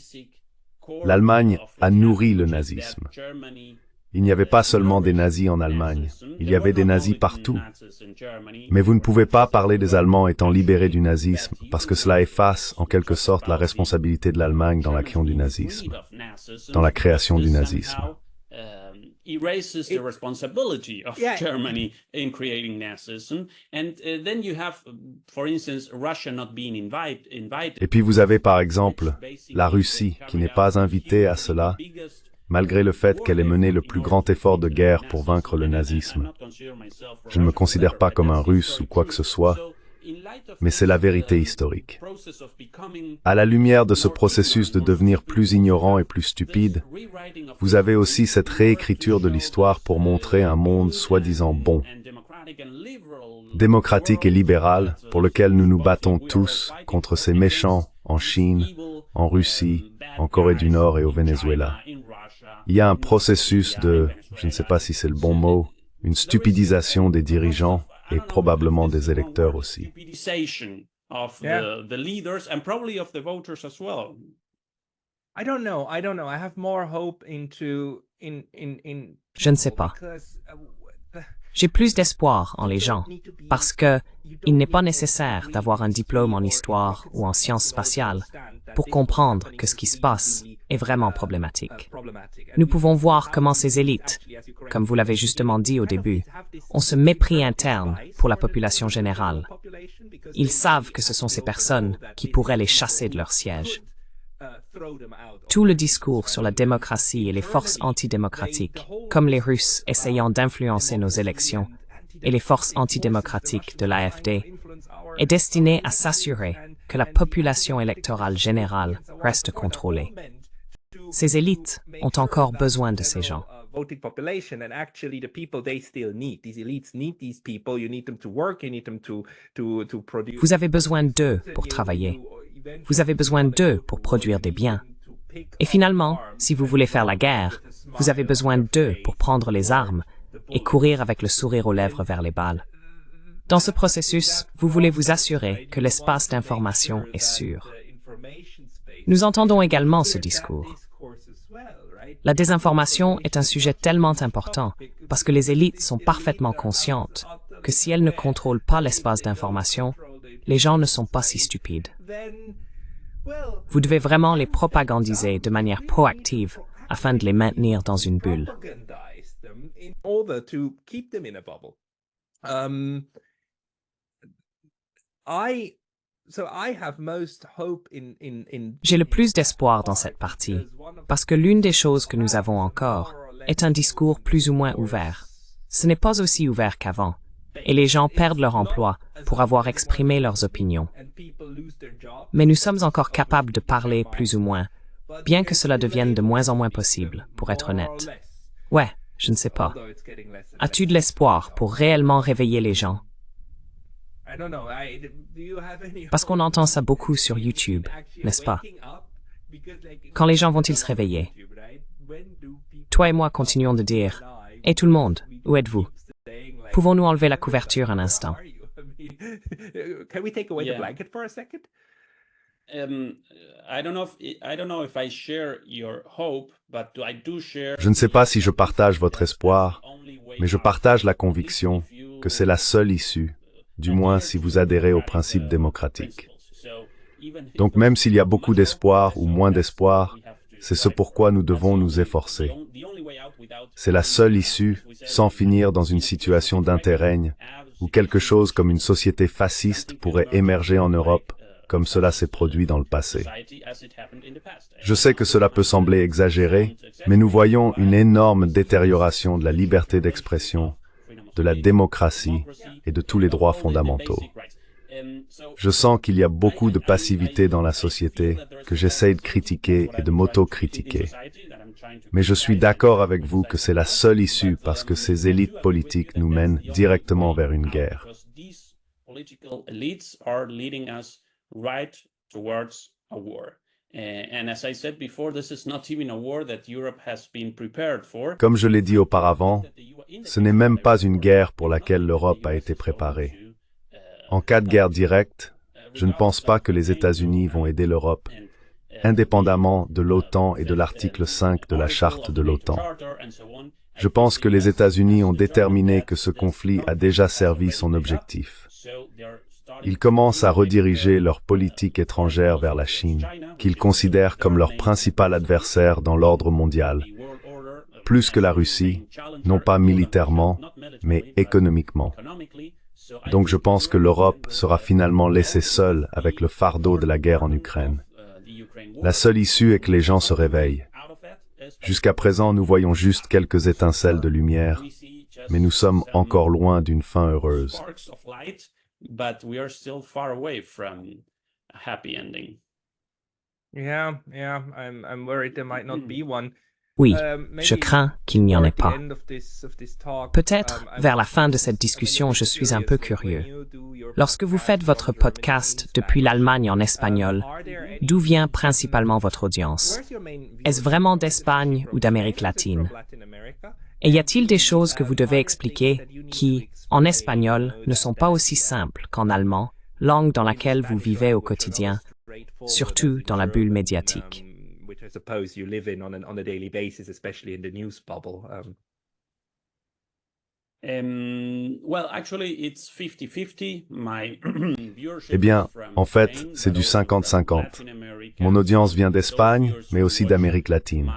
[SPEAKER 1] L'Allemagne a nourri le nazisme. Il n'y avait pas seulement des nazis en Allemagne, il y avait des nazis partout. Mais vous ne pouvez pas parler des Allemands étant libérés du nazisme, parce que cela efface en quelque sorte la responsabilité de l'Allemagne dans l'action du nazisme, dans la création du nazisme.
[SPEAKER 4] Erases the responsibility of Germany in creating Nazism, and then you have, for instance, Russia not being invited.
[SPEAKER 1] Et puis vous avez par exemple la Russie qui n'est pas invitée à cela, malgré le fait qu'elle ait mené le plus grand effort de guerre pour vaincre le nazisme. Je ne me considère pas comme un Russe ou quoi que ce soit, mais c'est la vérité historique. À la lumière de ce processus de devenir plus ignorant et plus stupide, vous avez aussi cette réécriture de l'histoire pour montrer un monde soi-disant bon, démocratique et libéral, pour lequel nous nous battons tous contre ces méchants en Chine, en Russie, en Corée du Nord et au Venezuela. Il y a un processus de, je ne sais pas si c'est le bon mot, une stupidisation des dirigeants et probablement des électeurs aussi.
[SPEAKER 2] je ne sais pas. J'ai plus d'espoir en les gens, parce que il n'est pas nécessaire d'avoir un diplôme en histoire ou en sciences spatiales pour comprendre que ce qui se passe est vraiment problématique. Nous pouvons voir comment ces élites, comme vous l'avez justement dit au début, ont ce mépris interne pour la population générale. Ils savent que ce sont ces personnes qui pourraient les chasser de leur siège. Tout le discours sur la démocratie et les forces antidémocratiques, comme les Russes essayant d'influencer nos élections, et les forces antidémocratiques de l'AfD, est destiné à s'assurer que la population électorale générale reste contrôlée. Ces élites ont encore besoin de ces gens. Vous avez besoin d'eux pour travailler. Vous avez besoin d'eux pour produire des biens. Et finalement, si vous voulez faire la guerre, vous avez besoin d'eux pour prendre les armes et courir avec le sourire aux lèvres vers les balles. Dans ce processus, vous voulez vous assurer que l'espace d'information est sûr. Nous entendons également ce discours. La désinformation est un sujet tellement important parce que les élites sont parfaitement conscientes que si elles ne contrôlent pas l'espace d'information, les gens ne sont pas si stupides. Vous devez vraiment les propagandiser de manière proactive afin de les maintenir dans une bulle. J'ai le plus d'espoir dans cette partie, parce que l'une des choses que nous avons encore est un discours plus ou moins ouvert. Ce n'est pas aussi ouvert qu'avant, et les gens perdent leur emploi pour avoir exprimé leurs opinions. Mais nous sommes encore capables de parler plus ou moins, bien que cela devienne de moins en moins possible, pour être honnête. Ouais, je ne sais pas. As-tu de l'espoir pour réellement réveiller les gens? Parce qu'on entend ça beaucoup sur YouTube, n'est-ce pas? Quand les gens vont-ils se réveiller? Toi et moi continuons de dire « Hey tout le monde, où êtes-vous? Pouvons-nous enlever la couverture un instant? »
[SPEAKER 3] Can we take away the blanket for a second?
[SPEAKER 4] I don't know if I share your hope, but I do share.
[SPEAKER 1] Je ne sais pas si je partage votre espoir, mais je partage la conviction que c'est la seule issue, du moins si vous adhérez aux principes démocratiques. Donc même s'il y a beaucoup d'espoir ou moins d'espoir, c'est ce pourquoi nous devons nous efforcer. C'est la seule issue, sans finir dans une situation d'interrègne, où quelque chose comme une société fasciste pourrait émerger en Europe, comme cela s'est produit dans le passé. Je sais que cela peut sembler exagéré, mais nous voyons une énorme détérioration de la liberté d'expression, de la démocratie et de tous les droits fondamentaux. Je sens qu'il y a beaucoup de passivité dans la société que j'essaye de critiquer et de m'auto-critiquer. Mais je suis d'accord avec vous que c'est la seule issue parce que ces élites politiques nous mènent directement vers une guerre.
[SPEAKER 4] Right towards a war. And as I said before, this is not even a war that Europe has been prepared for.
[SPEAKER 1] Comme je l'ai dit auparavant, ce n'est même pas une guerre pour laquelle l'Europe a été préparée. En cas de guerre directe, je ne pense pas que les États-Unis vont aider l'Europe, indépendamment de l'OTAN et de l'article 5 de la charte de l'OTAN. Je pense que les États-Unis ont déterminé que ce conflit a déjà servi son objectif. Ils commencent à rediriger leur politique étrangère vers la Chine, qu'ils considèrent comme leur principal adversaire dans l'ordre mondial, plus que la Russie, non pas militairement, mais économiquement. Donc je pense que l'Europe sera finalement laissée seule avec le fardeau de la guerre en Ukraine. La seule issue est que les gens se réveillent. Jusqu'à présent, nous voyons juste quelques étincelles de lumière, mais nous sommes encore loin d'une fin heureuse.
[SPEAKER 4] But we are still far away from a happy ending.
[SPEAKER 3] Yeah, I'm worried there might not be one.
[SPEAKER 2] Oui, je crains qu'il n'y en ait pas. Peut-être, vers la fin de cette discussion, je suis un peu curieux. Lorsque vous faites votre podcast depuis l'Allemagne en espagnol, d'où vient principalement votre audience? Est-ce vraiment d'Espagne ou d'Amérique latine? Et y a-t-il des choses que vous devez expliquer qui, en espagnol, ne sont pas aussi simples qu'en allemand, langue dans laquelle vous vivez au quotidien, surtout dans la bulle médiatique?
[SPEAKER 4] Well, actually, it's 50-50. My
[SPEAKER 1] Eh bien, en fait, c'est du 50-50. Mon audience vient d'Espagne, mais aussi d'Amérique latine.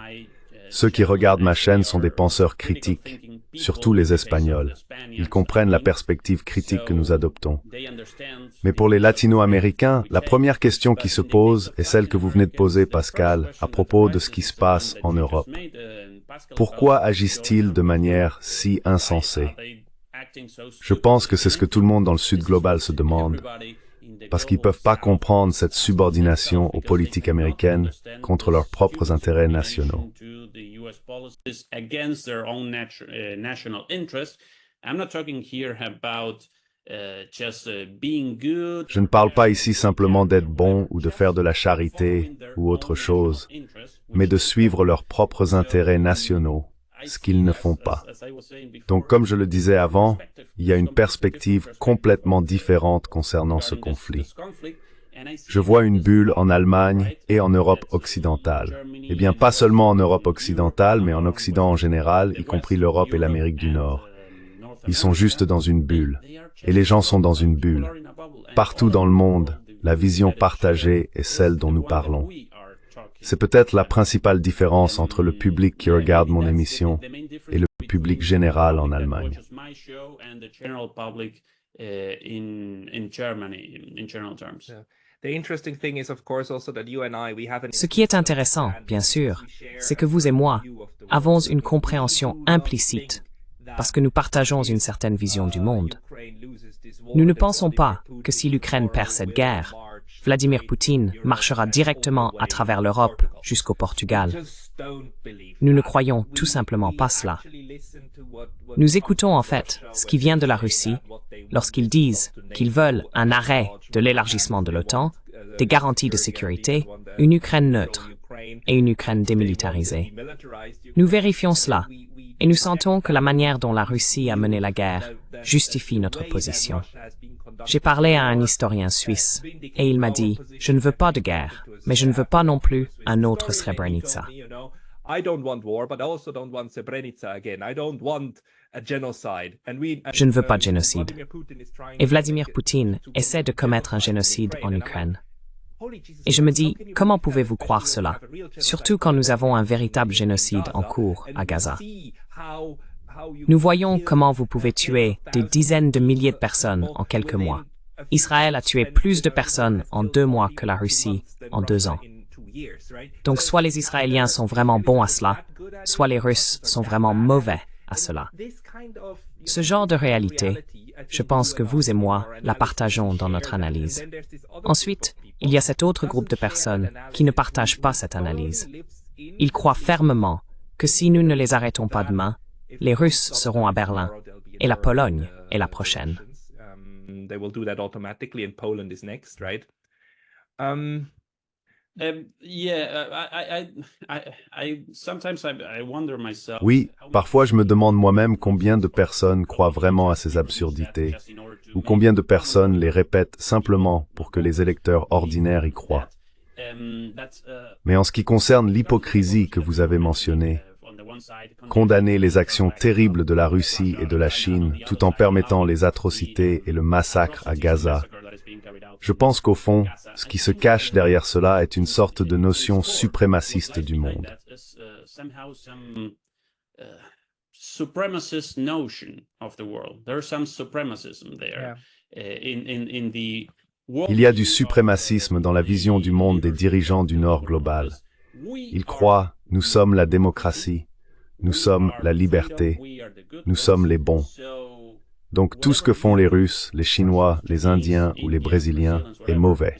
[SPEAKER 1] Ceux qui regardent ma chaîne sont des penseurs critiques, surtout les Espagnols. Ils comprennent la perspective critique que nous adoptons. Mais pour les Latino-Américains, la première question qui se pose est celle que vous venez de poser, Pascal, à propos de ce qui se passe en Europe. Pourquoi agissent-ils de manière si insensée? Je pense que c'est ce que tout le monde dans le Sud global se demande, parce qu'ils ne peuvent pas comprendre cette subordination aux politiques américaines contre leurs propres intérêts nationaux. Je ne parle pas ici simplement d'être bon ou de faire de la charité ou autre chose, mais de suivre leurs propres intérêts nationaux, ce qu'ils ne font pas. Donc, comme je le disais avant, il y a une perspective complètement différente concernant ce conflit. Je vois une bulle en Allemagne et en Europe occidentale. Eh bien, pas seulement en Europe occidentale, mais en Occident en général, y compris l'Europe et l'Amérique du Nord. Ils sont juste dans une bulle. Et les gens sont dans une bulle. Partout dans le monde, la vision partagée est celle dont nous parlons. C'est peut-être la principale différence entre le public qui regarde mon émission et le public général en Allemagne.
[SPEAKER 2] Ce qui est intéressant, bien sûr, c'est que vous et moi avons une compréhension implicite parce que nous partageons une certaine vision du monde. Nous ne pensons pas que si l'Ukraine perd cette guerre, Vladimir Poutine marchera directement à travers l'Europe jusqu'au Portugal. Nous ne croyons tout simplement pas cela. Nous écoutons en fait ce qui vient de la Russie lorsqu'ils disent qu'ils veulent un arrêt de l'élargissement de l'OTAN, des garanties de sécurité, une Ukraine neutre et une Ukraine démilitarisée. Nous vérifions cela et nous sentons que la manière dont la Russie a mené la guerre justifie notre position. J'ai parlé à un historien suisse et il m'a dit « Je ne veux pas de guerre, mais je ne veux pas non plus un autre Srebrenica. » Je ne veux pas de génocide. Et Vladimir Poutine essaie de commettre un génocide en Ukraine. Et je me dis, comment pouvez-vous croire cela, surtout quand nous avons un véritable génocide en cours à Gaza? Nous voyons comment vous pouvez tuer des dizaines de milliers de personnes en quelques mois. Israël a tué plus de personnes en 2 mois que la Russie en 2 ans. Donc soit les Israéliens sont vraiment bons à cela, soit les Russes sont vraiment mauvais à cela. Ce genre de réalité, je pense que vous et moi la partageons dans notre analyse. Ensuite, il y a cet autre groupe de personnes qui ne partagent pas cette analyse. Ils croient fermement que si nous ne les arrêtons pas demain, les Russes seront à Berlin et la Pologne est la prochaine.
[SPEAKER 1] Oui, parfois je me demande moi-même combien de personnes croient vraiment à ces absurdités, ou combien de personnes les répètent simplement pour que les électeurs ordinaires y croient. Mais en ce qui concerne l'hypocrisie que vous avez mentionnée, condamner les actions terribles de la Russie et de la Chine tout en permettant les atrocités et le massacre à Gaza, je pense qu'au fond, ce qui se cache derrière cela est une sorte de notion suprémaciste du monde. Il y a du suprémacisme dans la vision du monde des dirigeants du Nord global. Ils croient « nous sommes la démocratie ». Nous sommes la liberté, nous sommes les bons. Donc tout ce que font les Russes, les Chinois, les Indiens ou les Brésiliens est mauvais.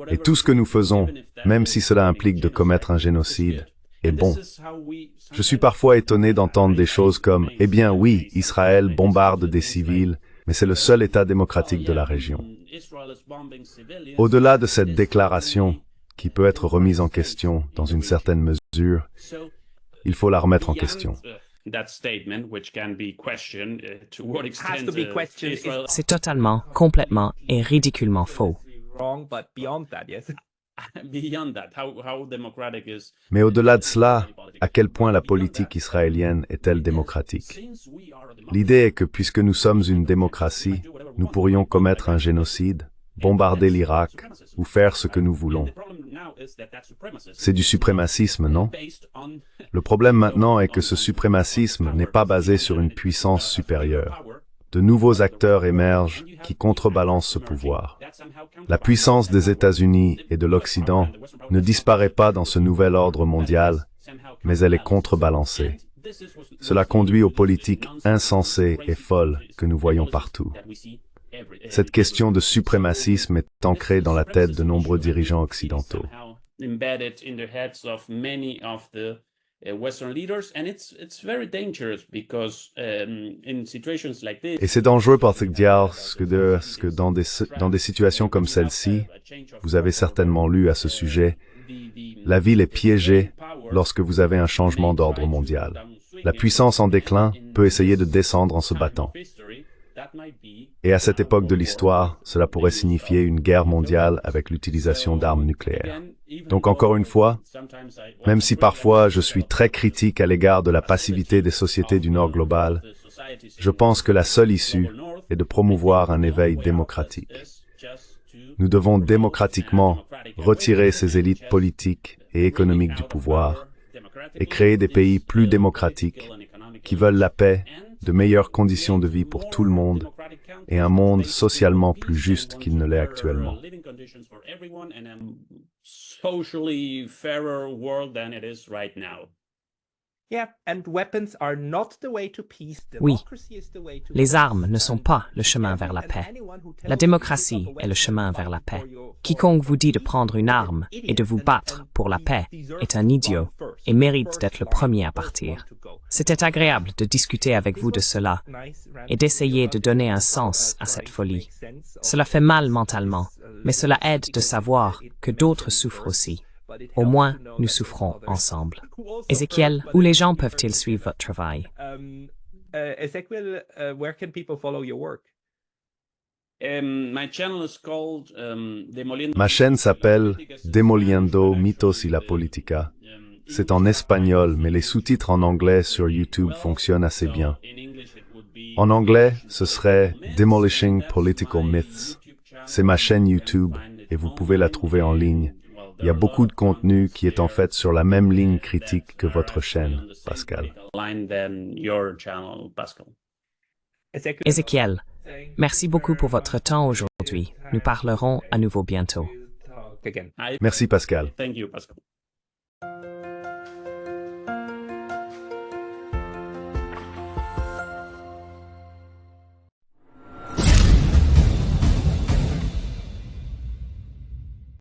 [SPEAKER 1] Et tout ce que nous faisons, même si cela implique de commettre un génocide, est bon. Je suis parfois étonné d'entendre des choses comme « Eh bien oui, Israël bombarde des civils, mais c'est le seul État démocratique de la région. » Au-delà de cette déclaration, qui peut être remise en question dans une certaine mesure, il faut la remettre en question.
[SPEAKER 2] C'est totalement, complètement et ridiculement faux.
[SPEAKER 1] Mais au-delà de cela, à quel point la politique israélienne est-elle démocratique? L'idée est que puisque nous sommes une démocratie, nous pourrions commettre un génocide, bombarder l'Irak ou faire ce que nous voulons. C'est du suprémacisme, non? Le problème maintenant est que ce suprémacisme n'est pas basé sur une puissance supérieure. De nouveaux acteurs émergent qui contrebalancent ce pouvoir. La puissance des États-Unis et de l'Occident ne disparaît pas dans ce nouvel ordre mondial, mais elle est contrebalancée. Cela conduit aux politiques insensées et folles que nous voyons partout. Cette question de suprémacisme est ancrée dans la tête de nombreux dirigeants occidentaux. Et c'est dangereux parce que dans des situations comme celle-ci, vous avez certainement lu à ce sujet, la ville est piégée lorsque vous avez un changement d'ordre mondial. La puissance en déclin peut essayer de descendre en se battant. Et à cette époque de l'histoire, cela pourrait signifier une guerre mondiale avec l'utilisation d'armes nucléaires. Donc encore une fois, même si parfois je suis très critique à l'égard de la passivité des sociétés du Nord global, je pense que la seule issue est de promouvoir un éveil démocratique. Nous devons démocratiquement retirer ces élites politiques et économiques du pouvoir et créer des pays plus démocratiques qui veulent la paix, de meilleures conditions de vie pour tout le monde et un monde socialement plus juste qu'il ne l'est actuellement.
[SPEAKER 2] Oui, les armes ne sont pas le chemin vers la paix. La démocratie est le chemin vers la paix. Quiconque vous dit de prendre une arme et de vous battre pour la paix est un idiot et mérite d'être le premier à partir. C'était agréable de discuter avec vous de cela et d'essayer de donner un sens à cette folie. Cela fait mal mentalement, mais cela aide de savoir que d'autres souffrent aussi. Au moins, nous souffrons ensemble. Ézéchiel, où les gens peuvent-ils suivre votre travail?
[SPEAKER 3] Ezequiel, where can people follow your work?
[SPEAKER 4] My channel is called Demoliendo.
[SPEAKER 1] Ma chaîne s'appelle Demoliendo mitos y la política. C'est en espagnol, mais les sous-titres en anglais sur YouTube fonctionnent assez bien. En anglais, ce serait Demolishing Political Myths. C'est ma chaîne YouTube et vous pouvez la trouver en ligne. Il y a beaucoup de contenu qui est en fait sur la même ligne critique que votre chaîne, Pascal.
[SPEAKER 2] Ézéchiel, merci beaucoup pour votre temps aujourd'hui. Nous parlerons à nouveau bientôt.
[SPEAKER 1] Merci, Pascal.
[SPEAKER 4] Thank you, Pascal.